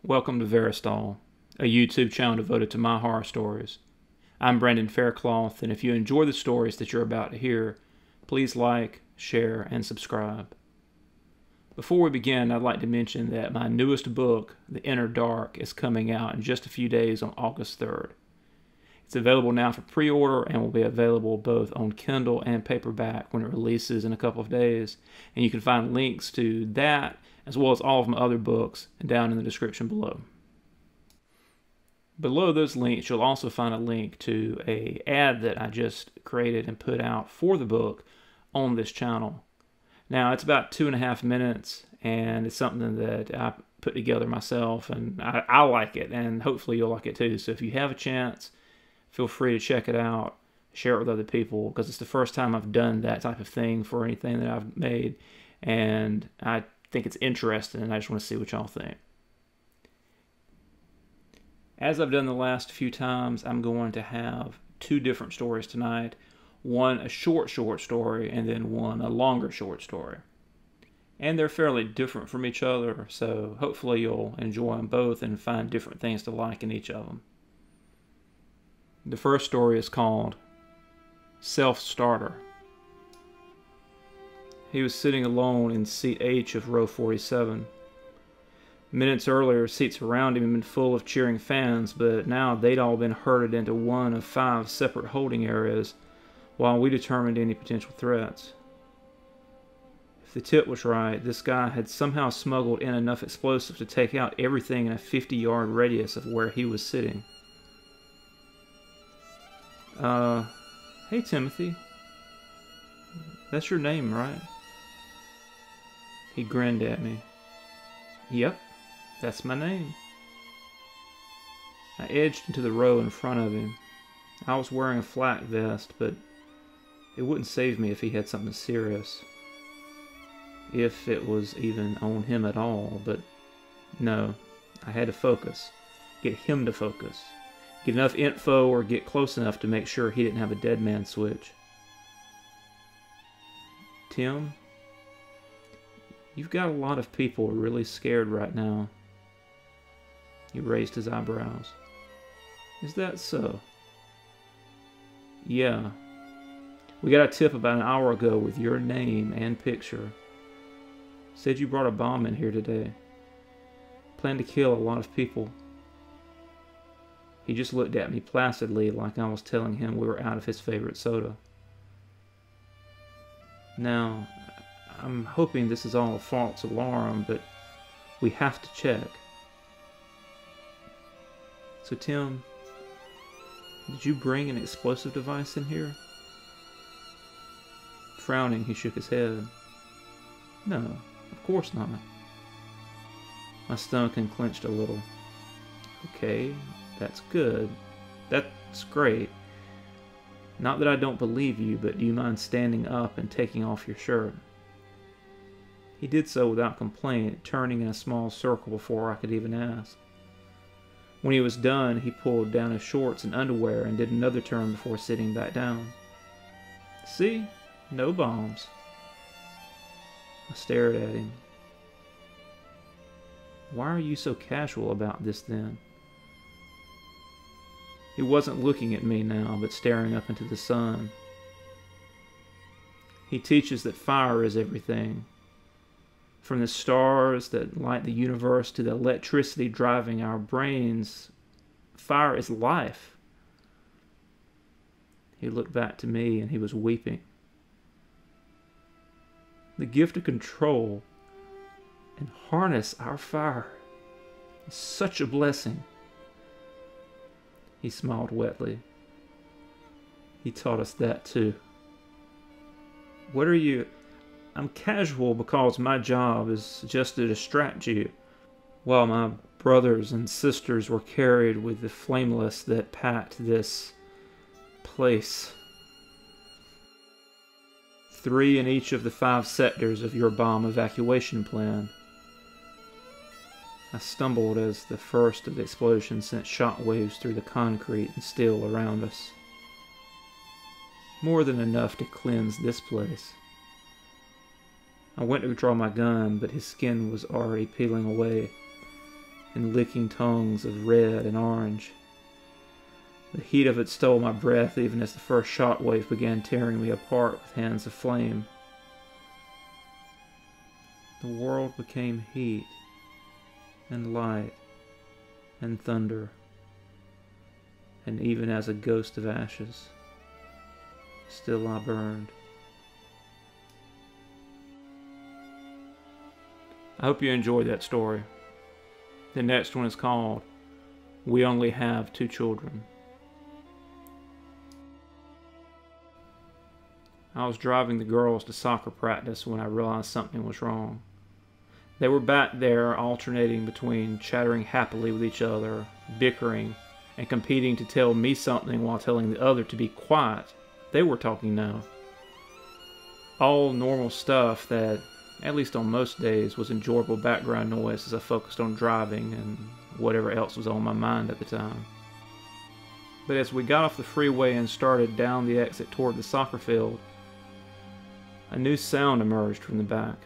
Welcome to Verastahl, a YouTube channel devoted to my horror stories. I'm Brandon Faircloth, and if you enjoy the stories that you're about to hear, please like, share, and subscribe. Before we begin, I'd like to mention that my newest book, The Inner Dark, is coming out in just a few days on August 3rd. It's available now for pre-order and will be available both on Kindle and paperback when it releases in a couple of days. And you can find links to that as well as all of my other books down in the description below. Below those links, you'll also find a link to an ad that I just created and put out for the book on this channel. Now, it's about 2.5 minutes, and it's something that I put together myself, and I like it, and hopefully you'll like it too. So if you have a chance, feel free to check it out, share it with other people, because it's the first time I've done that type of thing for anything that I've made, and I think it's interesting, and I just want to see what y'all think. As I've done the last few times, I'm going to have two different stories tonight. One a short story, and then one a longer short story. And they're fairly different from each other, so hopefully you'll enjoy them both and find different things to like in each of them. The first story is called Self-Starter. He was sitting alone in seat H of row 47. Minutes earlier, seats around him had been full of cheering fans, but now they'd all been herded into one of 5 separate holding areas while we determined any potential threats. If the tip was right, this guy had somehow smuggled in enough explosive to take out everything in a 50-yard radius of where he was sitting. Hey Timothy. That's your name, right? He grinned at me. Yep, that's my name. I edged into the row in front of him. I was wearing a flak vest, but it wouldn't save me if he had something serious. If it was even on him at all, but no, I had to focus. Get him to focus. Get enough info or get close enough to make sure he didn't have a dead man switch. Tim? You've got a lot of people really scared right now. He raised his eyebrows. Is that so? Yeah. We got a tip about an hour ago with your name and picture. Said you brought a bomb in here today. Planned to kill a lot of people. He just looked at me placidly like I was telling him we were out of his favorite soda. Now, I'm hoping this is all a false alarm, but we have to check. So Tim, did you bring an explosive device in here? Frowning, he shook his head. No, of course not. My stomach unclenched a little. Okay, that's good. That's great. Not that I don't believe you, but do you mind standing up and taking off your shirt? He did so without complaint, turning in a small circle before I could even ask. When he was done, he pulled down his shorts and underwear and did another turn before sitting back down. See? No bombs. I stared at him. Why are you so casual about this then? He wasn't looking at me now, but staring up into the sun. He teaches that fire is everything. From the stars that light the universe to the electricity driving our brains, fire is life. He looked back to me and he was weeping. The gift of control and harness our fire is such a blessing. He smiled wetly. He taught us that too. What are you... I'm casual because my job is just to distract you, while my brothers and sisters were carried with the flameless that packed this place. 3 in each of the 5 sectors of your bomb evacuation plan. I stumbled as the first of the explosions sent shockwaves through the concrete and steel around us. More than enough to cleanse this place. I went to draw my gun, but his skin was already peeling away. and licking tongues of red and orange. The heat of it stole my breath even as the first shockwave began tearing me apart with hands of flame. The world became heat and light and thunder, and even as a ghost of ashes, still I burned. I hope you enjoyed that story. The next one is called We Only Have Two Children. I was driving the girls to soccer practice when I realized something was wrong. They were back there alternating between chattering happily with each other, bickering, and competing to tell me something while telling the other to be quiet. They were talking now. All normal stuff that, at least on most days, was enjoyable background noise as I focused on driving and whatever else was on my mind at the time. But as we got off the freeway and started down the exit toward the soccer field, a new sound emerged from the back.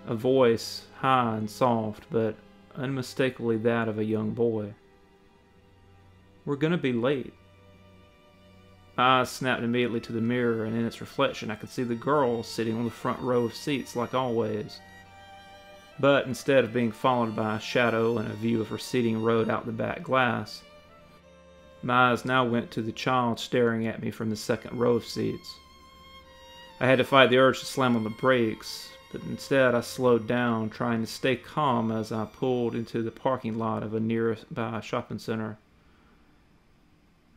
A voice, high and soft, but unmistakably that of a young boy. "We're gonna be late." My eyes snapped immediately to the mirror, and in its reflection I could see the girl sitting on the front row of seats like always. But instead of being followed by a shadow and a view of receding road out the back glass, my eyes now went to the child staring at me from the second row of seats. I had to fight the urge to slam on the brakes, but instead I slowed down, trying to stay calm as I pulled into the parking lot of a nearby shopping center.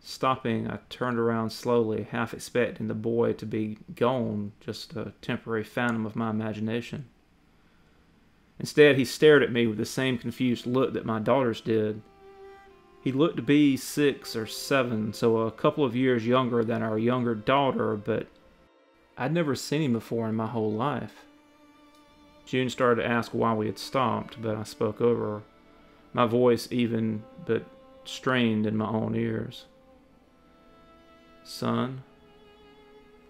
Stopping, I turned around slowly, half expecting the boy to be gone, just a temporary phantom of my imagination. Instead, he stared at me with the same confused look that my daughters did. He looked to be 6 or 7, so a couple of years younger than our younger daughter, but I'd never seen him before in my whole life. June started to ask why we had stopped, but I spoke over her, my voice even but strained in my own ears. "Son,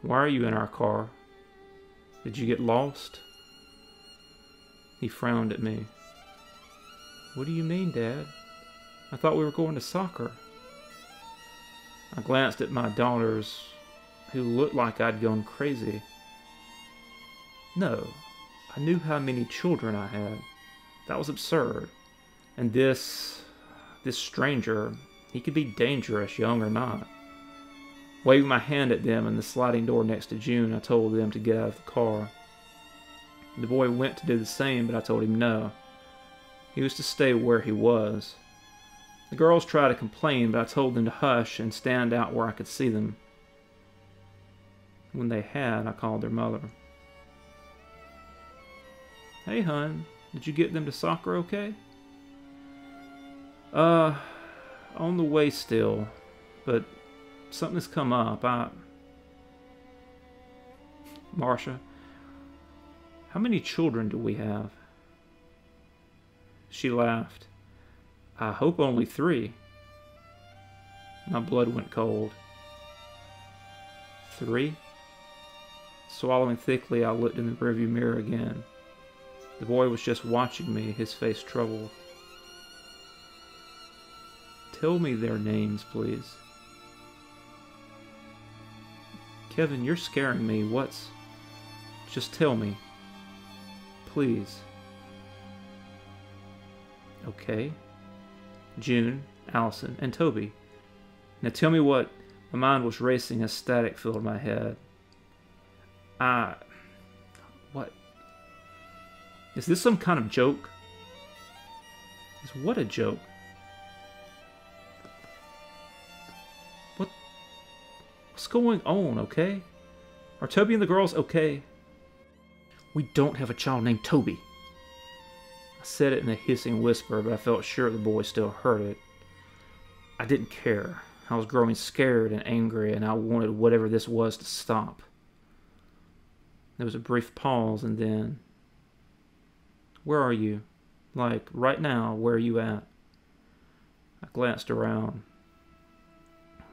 why are you in our car? Did you get lost?" He frowned at me. "What do you mean, Dad? I thought we were going to soccer." I glanced at my daughters, who looked like I'd gone crazy. No, I knew how many children I had. That was absurd. And this stranger, he could be dangerous, young or not. Waving my hand at them and the sliding door next to June, I told them to get out of the car. The boy went to do the same, but I told him no. He was to stay where he was. The girls tried to complain, but I told them to hush and stand out where I could see them. When they had, I called their mother. "Hey, hon, did you get them to soccer okay?" On the way still, but something's come up. Marcia, how many children do we have?" She laughed. "I hope only 3. My blood went cold. 3? Swallowing thickly, I looked in the rearview mirror again. The boy was just watching me, his face troubled. "Tell me their names, please." "Kevin, you're scaring me. Just tell me. Please." "Okay. June, Allison, and Toby. Now tell me what..." My mind was racing as static filled my head. What? Is this some kind of joke? Is what a joke? What's going on, okay? Are Toby and the girls okay? "We don't have a child named Toby." I said it in a hissing whisper, but I felt sure the boy still heard it. I didn't care. I was growing scared and angry, and I wanted whatever this was to stop. There was a brief pause, and then... "Where are you? Like, right now, where are you at?" I glanced around.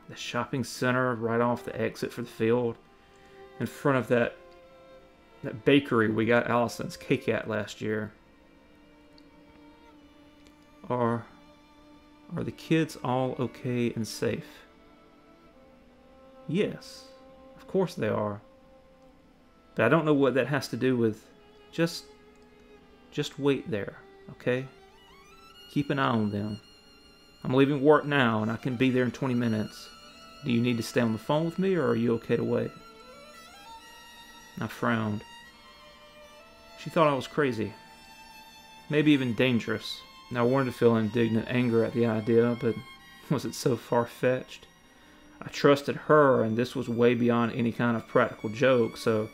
The shopping center right off the exit for the field, in front of that bakery we got Allison's cake at last year. Are the kids all okay and safe? Yes, of course they are. But I don't know what that has to do with... Just wait there, okay? Keep an eye on them. I'm leaving work now, and I can be there in 20 minutes. Do you need to stay on the phone with me, or are you okay to wait? I frowned. She thought I was crazy. Maybe even dangerous. I wanted to feel indignant anger at the idea, but was it so far-fetched? I trusted her, and this was way beyond any kind of practical joke, so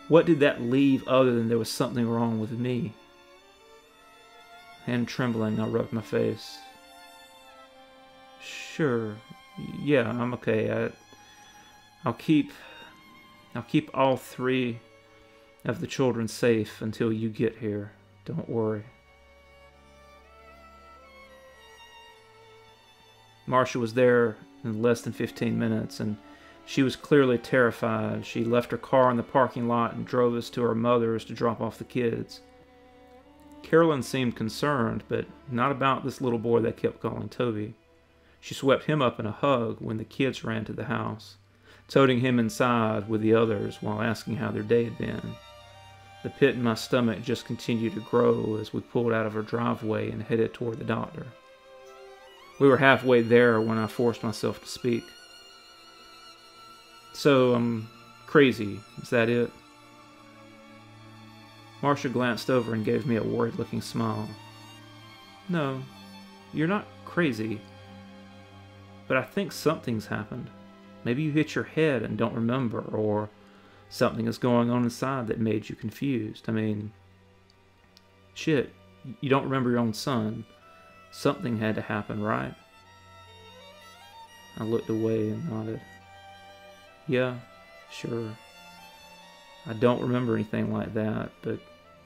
what did that leave other than there was something wrong with me? Hand trembling, I rubbed my face. Sure, yeah, I'm okay. I'll keep all 3 of the children safe until you get here. Don't worry. Marcia was there in less than 15 minutes, and she was clearly terrified. She left her car in the parking lot and drove us to her mother's to drop off the kids. Carolyn seemed concerned, but not about this little boy they kept calling Toby. She swept him up in a hug when the kids ran to the house, toting him inside with the others while asking how their day had been. The pit in my stomach just continued to grow as we pulled out of our driveway and headed toward the doctor. We were halfway there when I forced myself to speak. So, I'm crazy, is that it? Marcia glanced over and gave me a worried-looking smile. No, you're not crazy. But I think something's happened. Maybe you hit your head and don't remember, or something is going on inside that made you confused. I mean, shit, you don't remember your own son. Something had to happen, right? I looked away and nodded. Yeah, sure. I don't remember anything like that, but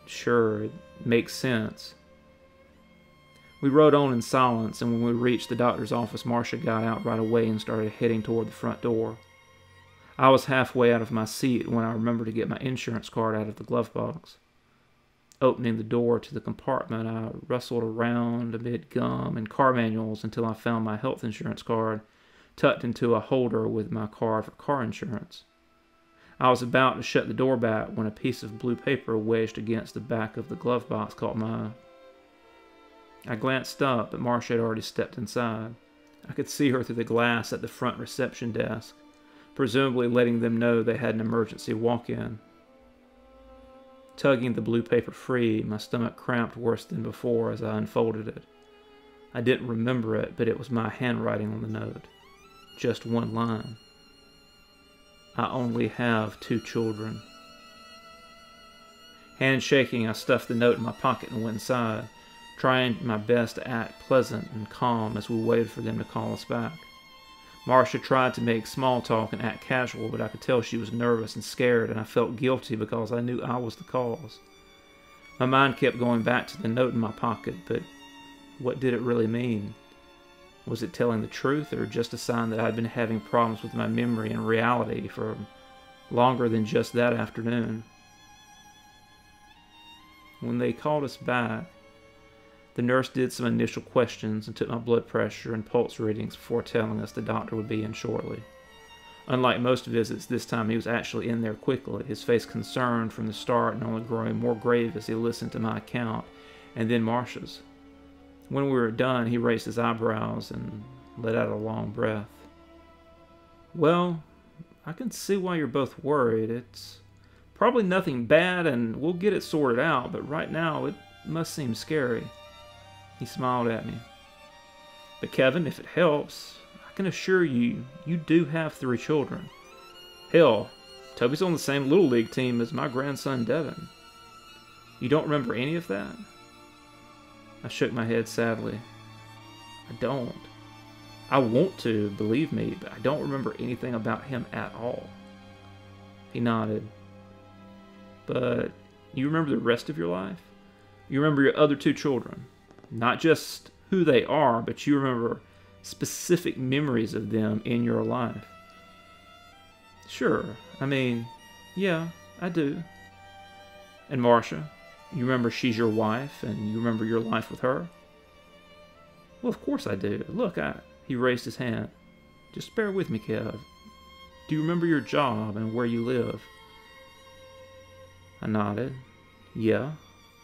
sure, it makes sense. We rode on in silence, and when we reached the doctor's office, Marcia got out right away and started heading toward the front door. I was halfway out of my seat when I remembered to get my insurance card out of the glove box. Opening the door to the compartment, I rustled around amid gum and car manuals until I found my health insurance card tucked into a holder with my card for car insurance. I was about to shut the door back when a piece of blue paper wedged against the back of the glove box caught my eye. I glanced up, but Marcia had already stepped inside. I could see her through the glass at the front reception desk, presumably letting them know they had an emergency walk-in. Tugging the blue paper free, my stomach cramped worse than before as I unfolded it. I didn't remember it, but it was my handwriting on the note. Just one line. I only have 2 children. Hand shaking, I stuffed the note in my pocket and went inside, trying my best to act pleasant and calm as we waited for them to call us back. Marcia tried to make small talk and act casual, but I could tell she was nervous and scared, and I felt guilty because I knew I was the cause. My mind kept going back to the note in my pocket, but what did it really mean? Was it telling the truth, or just a sign that I'd been having problems with my memory and reality for longer than just that afternoon? When they called us back, the nurse did some initial questions and took my blood pressure and pulse readings before telling us the doctor would be in shortly. Unlike most visits, this time he was actually in there quickly, his face concerned from the start and only growing more grave as he listened to my account, and then Marcia's. When we were done, he raised his eyebrows and let out a long breath. Well, I can see why you're both worried. It's probably nothing bad, and we'll get it sorted out, but right now it must seem scary. He smiled at me. But Kevin, if it helps, I can assure you, you do have 3 children. Hell, Toby's on the same Little League team as my grandson Devin. You don't remember any of that? I shook my head sadly. I don't. I want to, believe me, but I don't remember anything about him at all. He nodded. But you remember the rest of your life? You remember your other 2 children? Not just who they are, but you remember specific memories of them in your life. Sure, I mean, yeah, I do. And Marcia, you remember she's your wife, and you remember your life with her? Well, of course I do. Look, He raised his hand. Just bear with me, Kev. Do you remember your job and where you live? I nodded. Yeah,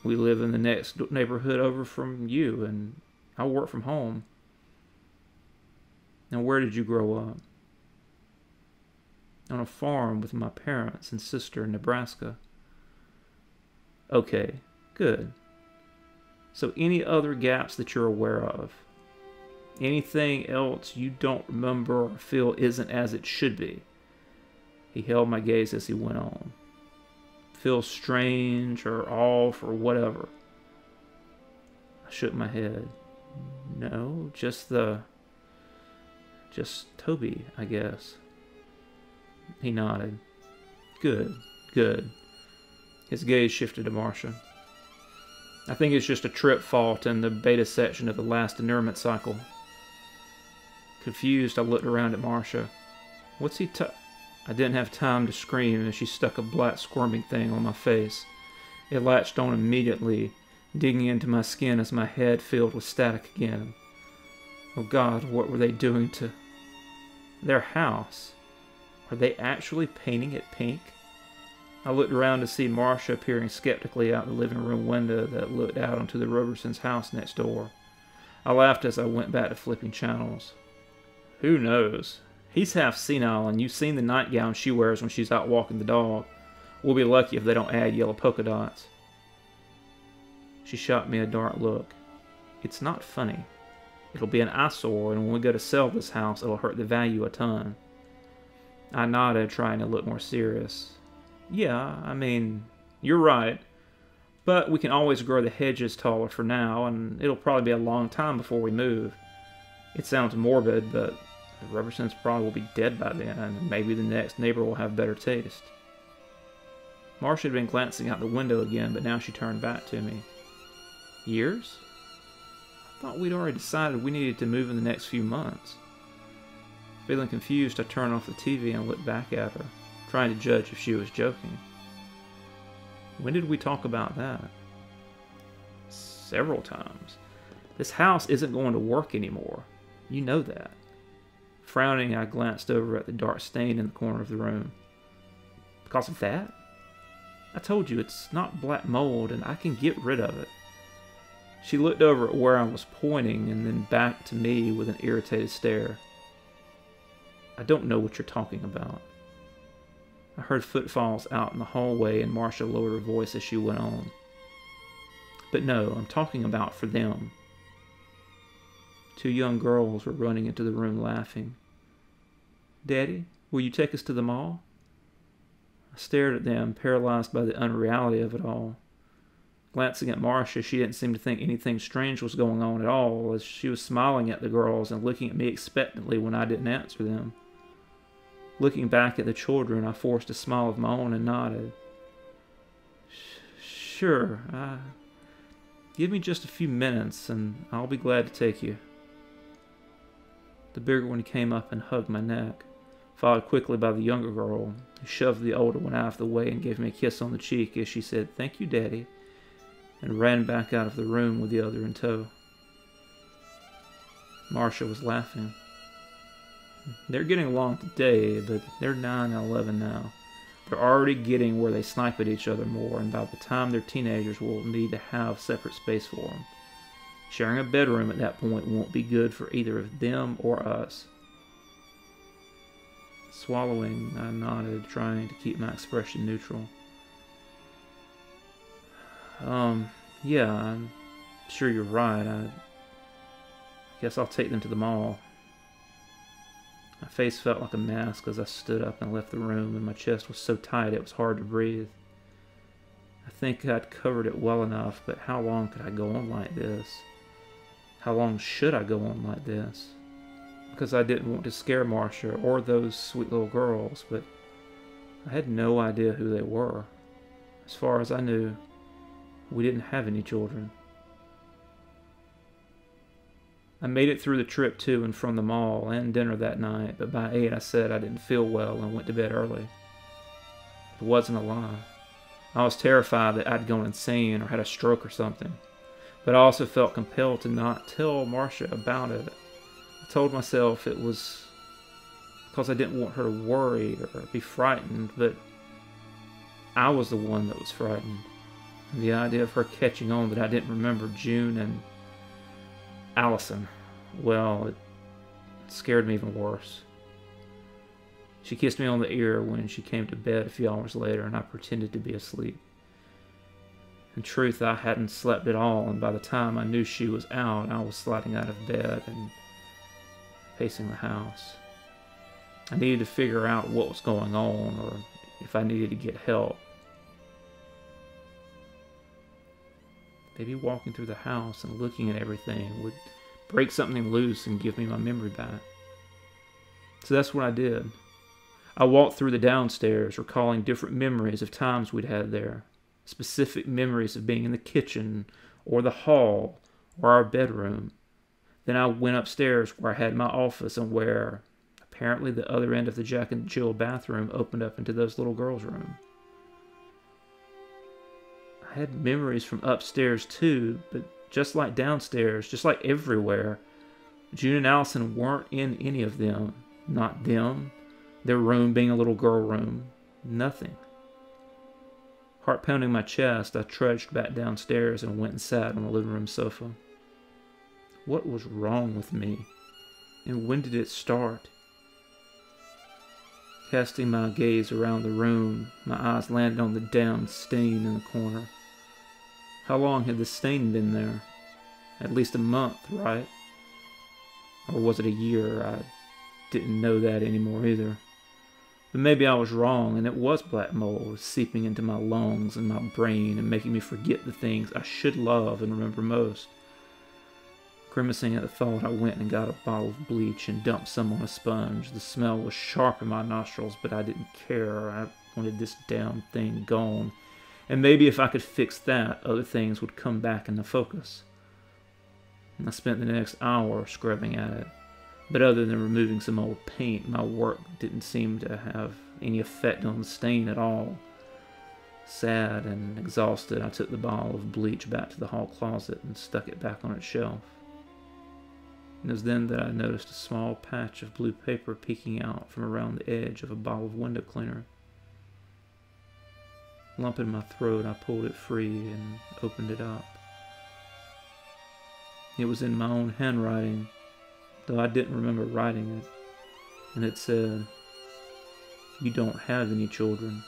we live in the next neighborhood over from you, and I work from home. And where did you grow up? On a farm with my parents and sister in Nebraska. Okay, good. So any other gaps that you're aware of? Anything else you don't remember or feel isn't as it should be? He held my gaze as he went on. Feel strange or off or whatever? I shook my head. No, just Toby, I guess. He nodded. Good, good. His gaze shifted to Marcia. I think it's just a trip fault in the beta section of the last inurement cycle. Confused, I looked around at Marcia. What's he I didn't have time to scream as she stuck a black squirming thing on my face. It latched on immediately, digging into my skin as my head filled with static again. Oh God, what were they doing to their house? Are they actually painting it pink? I looked around to see Marcia peering skeptically out the living room window that looked out onto the Robersons' house next door. I laughed as I went back to flipping channels. Who knows? He's half senile, and you've seen the nightgown she wears when she's out walking the dog. We'll be lucky if they don't add yellow polka dots. She shot me a dark look. It's not funny. It'll be an eyesore, and when we go to sell this house, it'll hurt the value a ton. I nodded, trying to look more serious. Yeah, I mean, you're right. But we can always grow the hedges taller for now, and it'll probably be a long time before we move. It sounds morbid, but the Robersons probably will be dead by then, and maybe the next neighbor will have better taste. Marcia had been glancing out the window again, but now she turned back to me. Years? I thought we'd already decided we needed to move in the next few months. Feeling confused, I turned off the TV and looked back at her, trying to judge if she was joking. When did we talk about that? Several times. This house isn't going to work anymore. You know that. Frowning, I glanced over at the dark stain in the corner of the room. Because of that? I told you, it's not black mold, and I can get rid of it. She looked over at where I was pointing, and then back to me with an irritated stare. I don't know what you're talking about. I heard footfalls out in the hallway, and Marcia lowered her voice as she went on. But no, I'm talking about for them. Two young girls were running into the room laughing. Daddy, will you take us to the mall? I stared at them, paralyzed by the unreality of it all. Glancing at Marcia, she didn't seem to think anything strange was going on at all, as she was smiling at the girls and looking at me expectantly when I didn't answer them. Looking back at the children, I forced a smile of my own and nodded. Sure, give me just a few minutes and I'll be glad to take you. The bigger one came up and hugged my neck, followed quickly by the younger girl, who shoved the older one out of the way and gave me a kiss on the cheek as she said, "Thank you, Daddy," and ran back out of the room with the other in tow. Marcia was laughing. They're getting along today, but they're 9 and 11 now. They're already getting where they snipe at each other more, and by the time they're teenagers, we'll need to have separate space for them. Sharing a bedroom at that point won't be good for either of them or us. Swallowing, I nodded, trying to keep my expression neutral. Yeah, I'm sure you're right. I guess I'll take them to the mall. My face felt like a mask as I stood up and left the room, and my chest was so tight it was hard to breathe. I think I'd covered it well enough, but how long could I go on like this? How long should I go on like this? Because I didn't want to scare Marcia or those sweet little girls, but I had no idea who they were. As far as I knew, we didn't have any children. I made it through the trip to and from the mall and dinner that night, but by 8 I said I didn't feel well and went to bed early. It wasn't a lie. I was terrified that I'd gone insane or had a stroke or something. but I also felt compelled to not tell Marcia about it. I told myself it was because I didn't want her to worry or be frightened, but I was the one that was frightened. And the idea of her catching on that I didn't remember June and Allison, well, it scared me even worse. She kissed me on the ear when she came to bed a few hours later, and I pretended to be asleep. In truth, I hadn't slept at all, and by the time I knew she was out, I was sliding out of bed and pacing the house. I needed to figure out what was going on, or if I needed to get help. Maybe walking through the house and looking at everything would break something loose and give me my memory back. So that's what I did. I walked through the downstairs, recalling different memories of times we'd had there. Specific memories of being in the kitchen, or the hall, or our bedroom. Then I went upstairs where I had my office and where, apparently, the other end of the Jack and Jill bathroom opened up into those little girls' room. I had memories from upstairs too, but just like downstairs, just like everywhere, June and Allison weren't in any of them. Not them, their room being a little girl room, nothing. Heart pounding my chest, I trudged back downstairs and went and sat on the living room sofa. What was wrong with me? And when did it start? Casting my gaze around the room, my eyes landed on the damn stain in the corner. How long had the stain been there? At least a month, right? Or was it a year? I didn't know that anymore either. But maybe I was wrong, and it was black mold seeping into my lungs and my brain and making me forget the things I should love and remember most. Grimacing at the thought, I went and got a bottle of bleach and dumped some on a sponge. The smell was sharp in my nostrils, but I didn't care. I wanted this damn thing gone. And maybe if I could fix that, other things would come back into focus. And I spent the next hour scrubbing at it. But other than removing some old paint, my work didn't seem to have any effect on the stain at all. Sad and exhausted, I took the bottle of bleach back to the hall closet and stuck it back on its shelf. It was then that I noticed a small patch of blue paper peeking out from around the edge of a bottle of window cleaner. Lump in my throat, I pulled it free and opened it up. It was in my own handwriting, though I didn't remember writing it, and it said, "You don't have any children."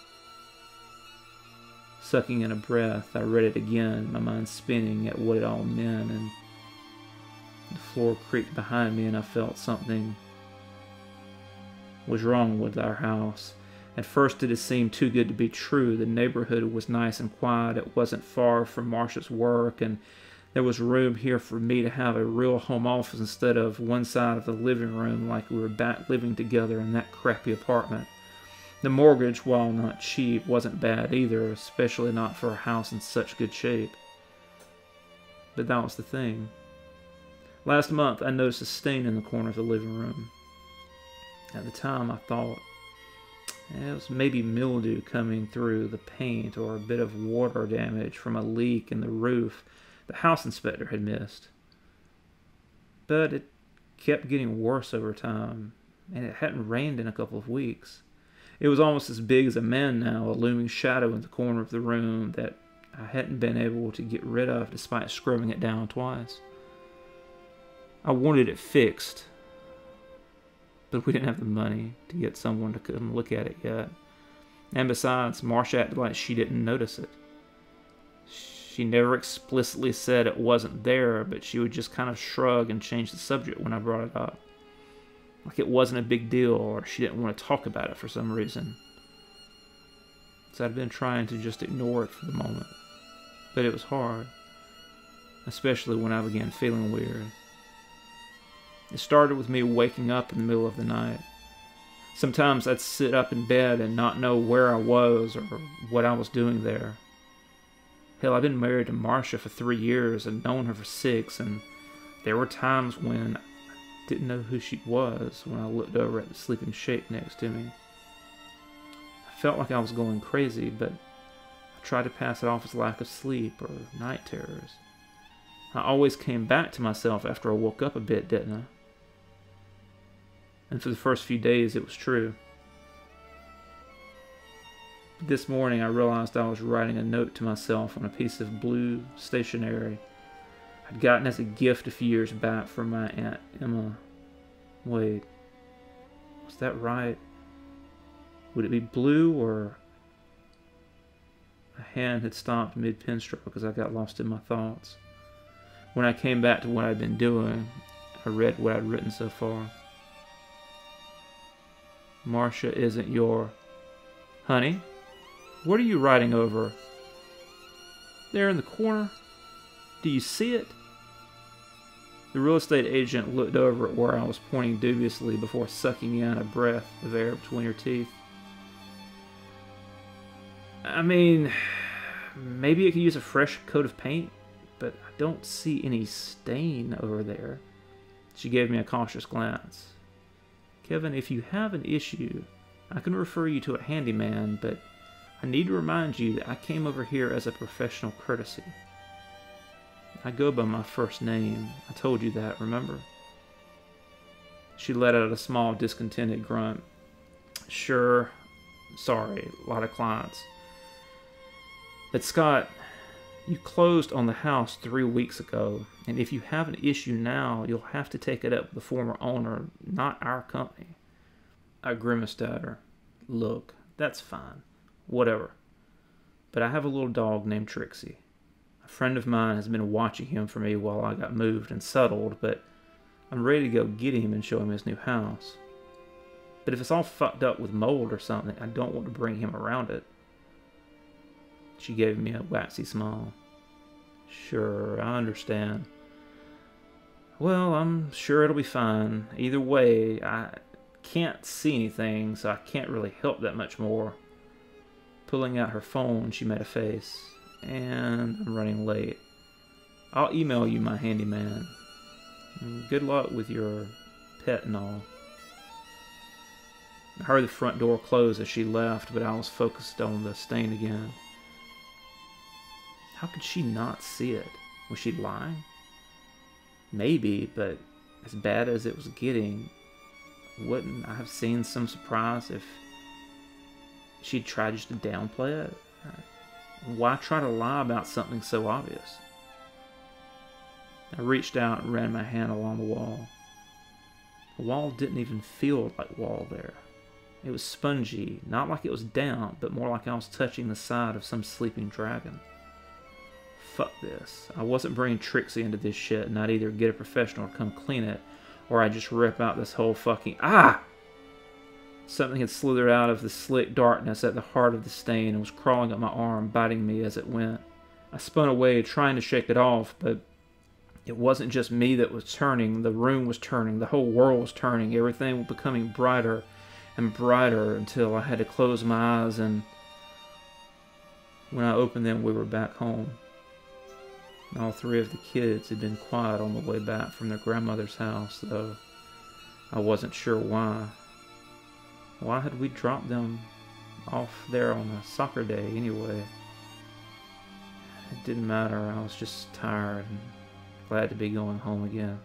Sucking in a breath, I read it again, my mind spinning at what it all meant, and the floor creaked behind me and I felt something was wrong with our house. At first it had seemed too good to be true. The neighborhood was nice and quiet. It wasn't far from Marcia's work, and there was room here for me to have a real home office instead of one side of the living room like we were back living together in that crappy apartment. The mortgage, while not cheap, wasn't bad either, especially not for a house in such good shape. But that was the thing. Last month, I noticed a stain in the corner of the living room. At the time, I thought it was maybe mildew coming through the paint or a bit of water damage from a leak in the roof the house inspector had missed. But it kept getting worse over time, and it hadn't rained in a couple of weeks. It was almost as big as a man now, a looming shadow in the corner of the room that I hadn't been able to get rid of despite scrubbing it down twice. I wanted it fixed, but we didn't have the money to get someone to come look at it yet. And besides, Marcia acted like she didn't notice it. She never explicitly said it wasn't there, but she would just kind of shrug and change the subject when I brought it up. Like it wasn't a big deal, or she didn't want to talk about it for some reason. So I'd been trying to just ignore it for the moment. But it was hard, especially when I began feeling weird. It started with me waking up in the middle of the night. Sometimes I'd sit up in bed and not know where I was or what I was doing there. Hell, I've been married to Marcia for 3 years and known her for 6, and there were times when I didn't know who she was when I looked over at the sleeping shape next to me. I felt like I was going crazy, but I tried to pass it off as lack of sleep or night terrors. I always came back to myself after I woke up a bit, didn't I? And for the first few days, it was true. This morning, I realized I was writing a note to myself on a piece of blue stationery I'd gotten as a gift a few years back from my Aunt Emma. Wait, was that right? Would it be blue, or... A hand had stopped mid-penstroke as I got lost in my thoughts. When I came back to what I'd been doing, I read what I'd written so far. Marcia isn't your... Honey, what are you writing over? There in the corner? Do you see it? The real estate agent looked over at where I was pointing dubiously before sucking in a breath of air between her teeth. I mean, maybe it could use a fresh coat of paint, but I don't see any stain over there. She gave me a cautious glance. Kevin, if you have an issue, I can refer you to a handyman, but I need to remind you that I came over here as a professional courtesy. I go by my first name. I told you that, remember? She let out a small, discontented grunt. Sure. Sorry, a lot of clients. But Scott, you closed on the house 3 weeks ago, and if you have an issue now, you'll have to take it up with the former owner, not our company. I grimaced at her. Look, that's fine. Whatever. But I have a little dog named Trixie. A friend of mine has been watching him for me while I got moved and settled, but I'm ready to go get him and show him his new house. But if it's all fucked up with mold or something, I don't want to bring him around it. She gave me a waxy smile. Sure, I understand. Well, I'm sure it'll be fine. Either way, I can't see anything, so I can't really help that much more. Pulling out her phone, she made a face. And I'm running late. I'll email you my handyman. Good luck with your pet and all. I heard the front door close as she left, but I was focused on the stain again. How could she not see it? Was she lying? Maybe, but as bad as it was getting, wouldn't I have seen some surprise if she'd tried just to downplay it? Why try to lie about something so obvious? I reached out and ran my hand along the wall. The wall didn't even feel like wall there. It was spongy, not like it was damp, but more like I was touching the side of some sleeping dragon. Fuck this. I wasn't bringing Trixie into this shit, and I'd either get a professional to come clean it, or I'd just rip out this whole fucking... Ah! Something had slithered out of the slick darkness at the heart of the stain and was crawling up my arm, biting me as it went. I spun away, trying to shake it off, but it wasn't just me that was turning. The room was turning. The whole world was turning. Everything was becoming brighter and brighter until I had to close my eyes, and when I opened them, we were back home. All three of the kids had been quiet on the way back from their grandmother's house, though I wasn't sure why. Why had we dropped them off there on a soccer day anyway? It didn't matter. I was just tired and glad to be going home again.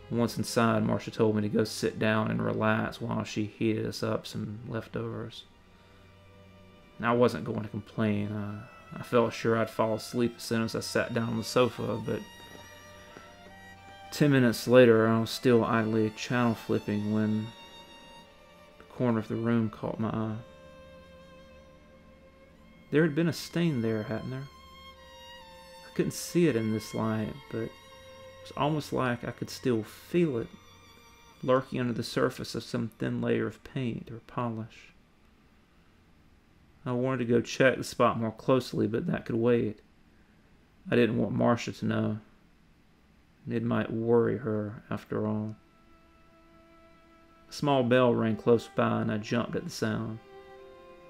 Once inside, Marcia told me to go sit down and relax while she heated us up some leftovers. I wasn't going to complain. I felt sure I'd fall asleep as soon as I sat down on the sofa, but 10 minutes later I was still idly channel flipping when corner of the room caught my eye. There had been a stain there, hadn't there? I couldn't see it in this light, but it was almost like I could still feel it lurking under the surface of some thin layer of paint or polish. I wanted to go check the spot more closely, but that could wait. I didn't want Marcia to know. It might worry her, after all. A small bell rang close by, and I jumped at the sound.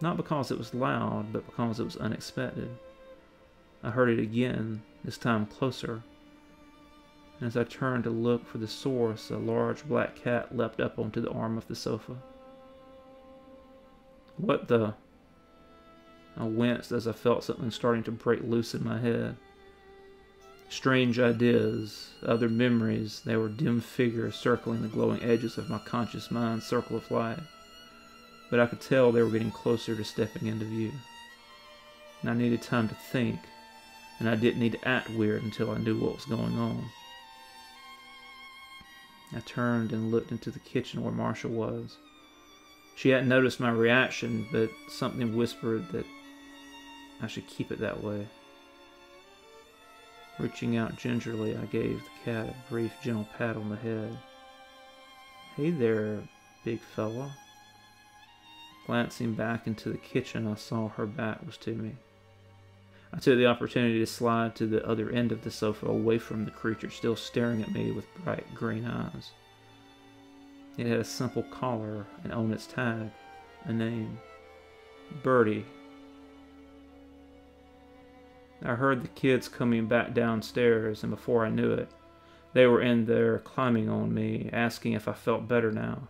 Not because it was loud, but because it was unexpected. I heard it again, this time closer. And as I turned to look for the source, a large black cat leapt up onto the arm of the sofa. What the... I winced as I felt something starting to break loose in my head. Strange ideas, other memories, they were dim figures circling the glowing edges of my conscious mind's circle of light. But I could tell they were getting closer to stepping into view. And I needed time to think, and I didn't need to act weird until I knew what was going on. I turned and looked into the kitchen where Marcia was. She hadn't noticed my reaction, but something whispered that I should keep it that way. Reaching out gingerly, I gave the cat a brief, gentle pat on the head. "Hey there, big fella." Glancing back into the kitchen, I saw her back was to me. I took the opportunity to slide to the other end of the sofa, away from the creature still staring at me with bright green eyes. It had a simple collar, and on its tag, a name. Birdie. I heard the kids coming back downstairs, and before I knew it, they were in there climbing on me, asking if I felt better now.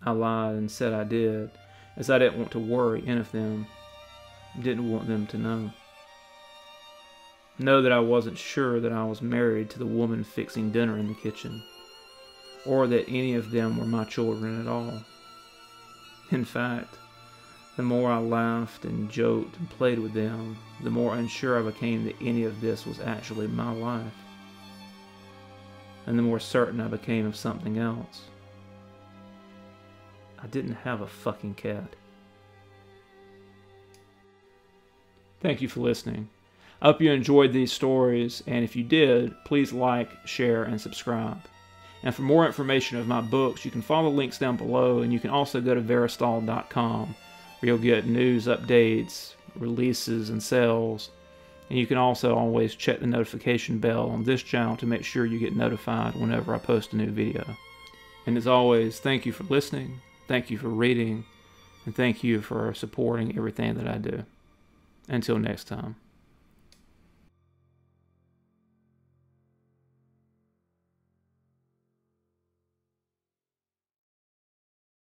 I lied and said I did, as I didn't want to worry any of them. Didn't want them to know that I wasn't sure that I was married to the woman fixing dinner in the kitchen, or that any of them were my children at all. In fact, the more I laughed and joked and played with them, the more unsure I became that any of this was actually my life. And the more certain I became of something else. I didn't have a fucking cat. Thank you for listening. I hope you enjoyed these stories, and if you did, please like, share, and subscribe. And for more information of my books, you can follow the links down below, and you can also go to Verastahl.com, where you'll get news, updates, releases, and sales. And you can also always check the notification bell on this channel to make sure you get notified whenever I post a new video. And as always, thank you for listening, thank you for reading, and thank you for supporting everything that I do. Until next time.